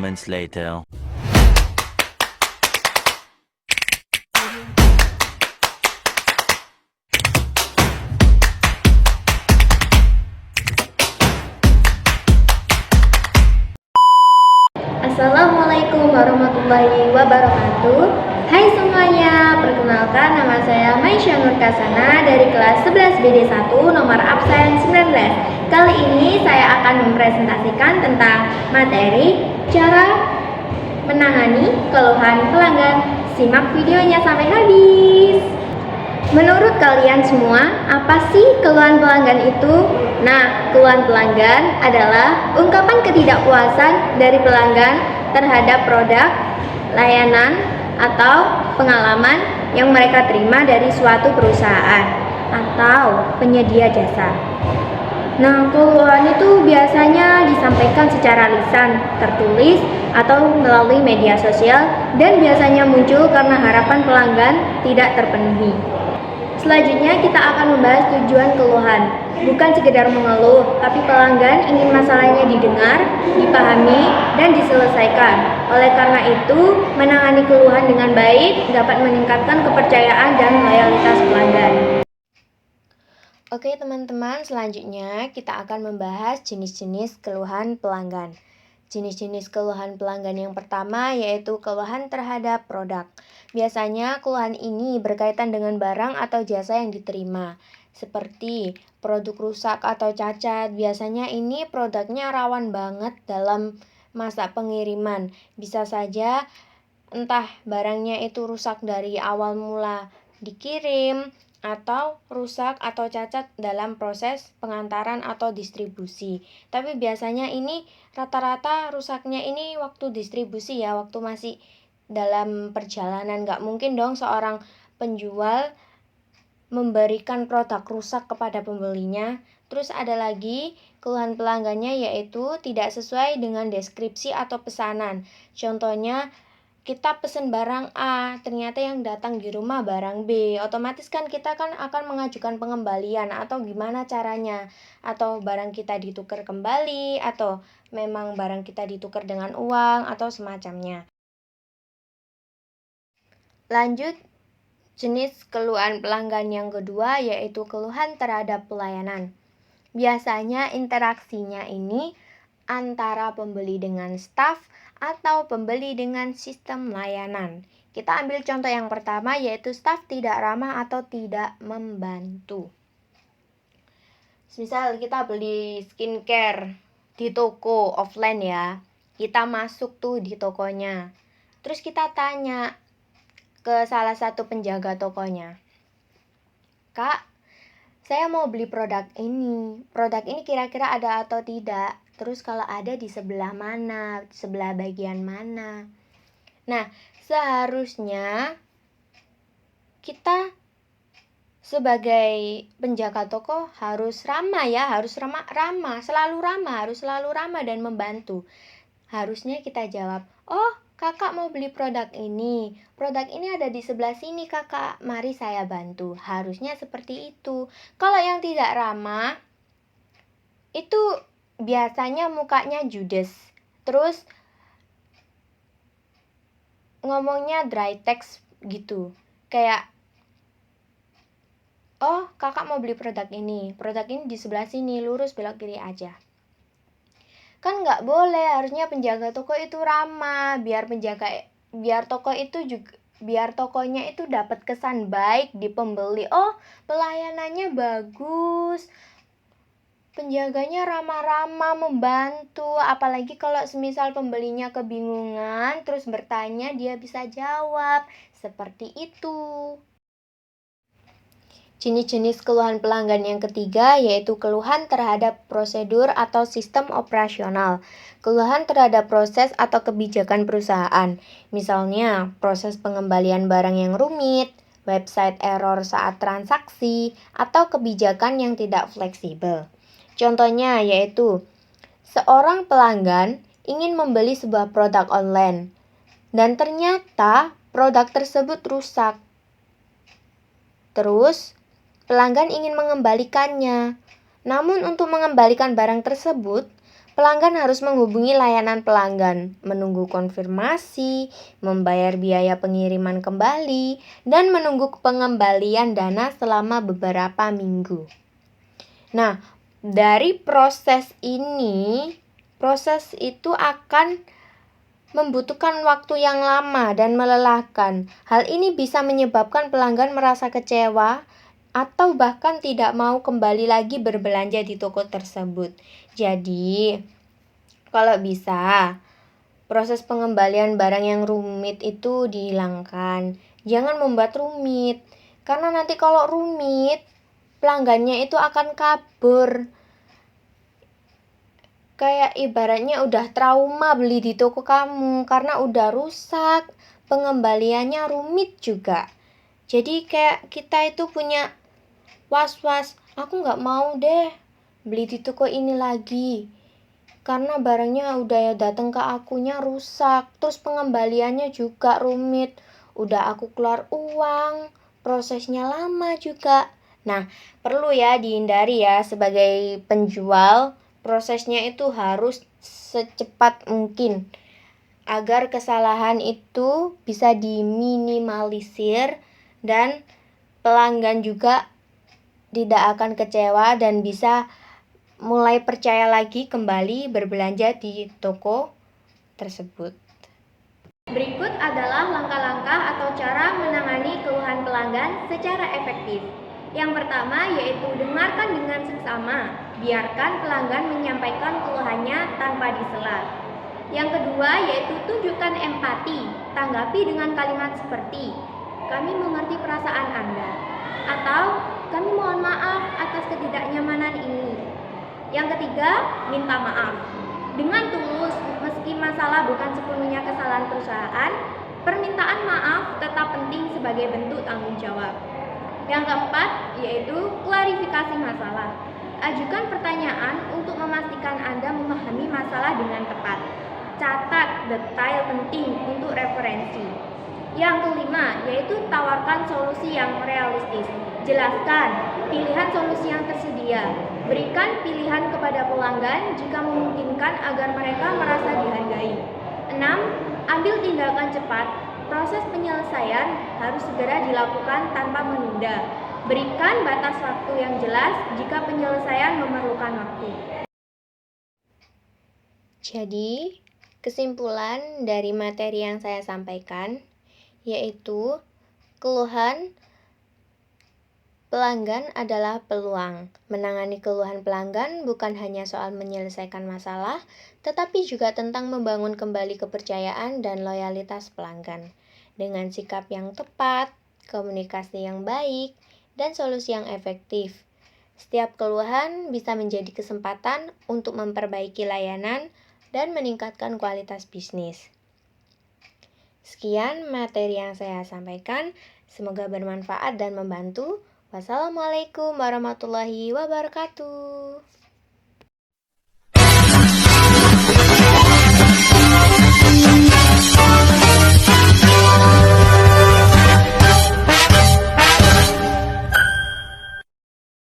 moments later. Assalamualaikum warahmatullahi wabarakatuh. Hai semuanya, perkenalkan nama saya Maisha Nur Kasana dari kelas 11 BD1 nomor absen 19. Kali ini saya akan mempresentasikan tentang materi cara menangani keluhan pelanggan. Simak videonya sampai habis. Menurut kalian semua, apa sih keluhan pelanggan itu? Nah, keluhan pelanggan adalah ungkapan ketidakpuasan dari pelanggan terhadap produk, layanan, atau pengalaman yang mereka terima dari suatu perusahaan atau penyedia jasa. Nah, keluhan itu biasanya disampaikan secara lisan, tertulis, atau melalui media sosial dan biasanya muncul karena harapan pelanggan tidak terpenuhi. Selanjutnya kita akan membahas tujuan keluhan. Bukan sekedar mengeluh, tapi pelanggan ingin masalahnya didengar, dipahami, dan diselesaikan. Oleh karena itu, menangani keluhan dengan baik dapat meningkatkan kepercayaan dan loyalitas pelanggan. Oke teman-teman, selanjutnya kita akan membahas jenis-jenis keluhan pelanggan. Jenis-jenis keluhan pelanggan yang pertama yaitu keluhan terhadap produk. Biasanya keluhan ini berkaitan dengan barang atau jasa yang diterima, seperti produk rusak atau cacat. Biasanya ini produknya rawan banget dalam masa pengiriman. Bisa saja entah barangnya itu rusak dari awal mula dikirim, atau rusak atau cacat dalam proses pengantaran atau distribusi. Tapi biasanya ini rata-rata rusaknya ini waktu distribusi ya, waktu masih dalam perjalanan. Nggak mungkin dong seorang penjual memberikan produk rusak kepada pembelinya. Terus ada lagi keluhan pelanggannya yaitu tidak sesuai dengan deskripsi atau pesanan. Contohnya kita pesen barang A, ternyata yang datang di rumah barang B. Otomatis kan kita kan akan mengajukan pengembalian atau gimana caranya. Atau barang kita ditukar kembali, atau memang barang kita ditukar dengan uang, atau semacamnya. Lanjut, jenis keluhan pelanggan yang kedua yaitu keluhan terhadap pelayanan. Biasanya interaksinya ini antara pembeli dengan staf atau pembeli dengan sistem layanan. Kita ambil contoh yang pertama yaitu staf tidak ramah atau tidak membantu. Misal kita beli skincare di toko offline ya. Kita masuk tuh di tokonya. Terus kita tanya ke salah satu penjaga tokonya. Kak, saya mau beli produk ini. Produk ini kira-kira ada atau tidak? Terus kalau ada di sebelah mana? Sebelah bagian mana? Nah, seharusnya kita sebagai penjaga toko harus ramah ya, harus ramah, harus selalu ramah dan membantu. Harusnya kita jawab, "Oh, Kakak mau beli produk ini. Produk ini ada di sebelah sini, Kakak. Mari saya bantu." Harusnya seperti itu. Kalau yang tidak ramah, itu biasanya mukanya judes. Terus ngomongnya dry text gitu. Kayak, "Oh, Kakak mau beli produk ini. Produk ini di sebelah sini, lurus belok kiri aja." Kan nggak boleh, harusnya penjaga toko itu ramah, biar tokonya itu dapat kesan baik di pembeli. Oh, pelayanannya bagus, penjaganya ramah-ramah, membantu. Apalagi kalau semisal pembelinya kebingungan terus bertanya, dia bisa jawab. Seperti itu. Jenis-jenis keluhan pelanggan yang ketiga yaitu keluhan terhadap prosedur atau sistem operasional. Keluhan terhadap proses atau kebijakan perusahaan. Misalnya, proses pengembalian barang yang rumit, website error saat transaksi, atau kebijakan yang tidak fleksibel. Contohnya yaitu, seorang pelanggan ingin membeli sebuah produk online dan ternyata produk tersebut rusak. Terus, pelanggan ingin mengembalikannya. Namun untuk mengembalikan barang tersebut, Pelanggan harus menghubungi layanan pelanggan, menunggu konfirmasi, membayar biaya pengiriman kembali, dan menunggu pengembalian dana selama beberapa minggu. Nah, dari proses itu akan membutuhkan waktu yang lama dan melelahkan. Hal ini bisa menyebabkan pelanggan merasa kecewa atau bahkan tidak mau kembali lagi berbelanja di toko tersebut. Jadi, kalau bisa, proses pengembalian barang yang rumit itu dihilangkan. Jangan membuat rumit, karena nanti kalau rumit, pelanggannya itu akan kabur. Kayak ibaratnya udah trauma beli di toko kamu karena udah rusak, pengembaliannya rumit juga. Jadi kayak kita itu punya was-was, aku nggak mau deh beli di toko ini lagi karena barangnya udah datang ke akunya rusak, terus pengembaliannya juga rumit, udah aku keluar uang, prosesnya lama juga. Nah, perlu ya dihindari ya sebagai penjual. Prosesnya itu harus secepat mungkin agar kesalahan itu bisa diminimalisir dan pelanggan juga tidak akan kecewa dan bisa mulai percaya lagi kembali berbelanja di toko tersebut. Berikut adalah langkah-langkah atau cara menangani keluhan pelanggan secara efektif. Yang pertama yaitu dengarkan dengan seksama, biarkan pelanggan menyampaikan keluhannya tanpa disela. Yang kedua yaitu tunjukkan empati, tanggapi dengan kalimat seperti, kami mengerti perasaan Anda, atau kami mohon maaf atas ketidaknyamanan ini. Yang ketiga, minta maaf. Dengan tulus, meski masalah bukan sepenuhnya kesalahan perusahaan, permintaan maaf tetap penting sebagai bentuk tanggung jawab. Yang keempat, yaitu klarifikasi masalah. Ajukan pertanyaan untuk memastikan Anda memahami masalah dengan tepat. Catat detail penting untuk referensi. Yang kelima, yaitu tawarkan solusi yang realistis. Jelaskan pilihan solusi yang tersedia. Berikan pilihan kepada pelanggan jika memungkinkan agar mereka merasa dihargai. 6. Ambil tindakan cepat. Proses penyelesaian harus segera dilakukan tanpa menunda. Berikan batas waktu yang jelas jika penyelesaian memerlukan waktu. Jadi, kesimpulan dari materi yang saya sampaikan yaitu keluhan pelanggan adalah peluang. Menangani keluhan pelanggan bukan hanya soal menyelesaikan masalah, tetapi juga tentang membangun kembali kepercayaan dan loyalitas pelanggan. Dengan sikap yang tepat, komunikasi yang baik, dan solusi yang efektif, setiap keluhan bisa menjadi kesempatan untuk memperbaiki layanan dan meningkatkan kualitas bisnis. Sekian materi yang saya sampaikan, semoga bermanfaat dan membantu. Wassalamualaikum warahmatullahi wabarakatuh.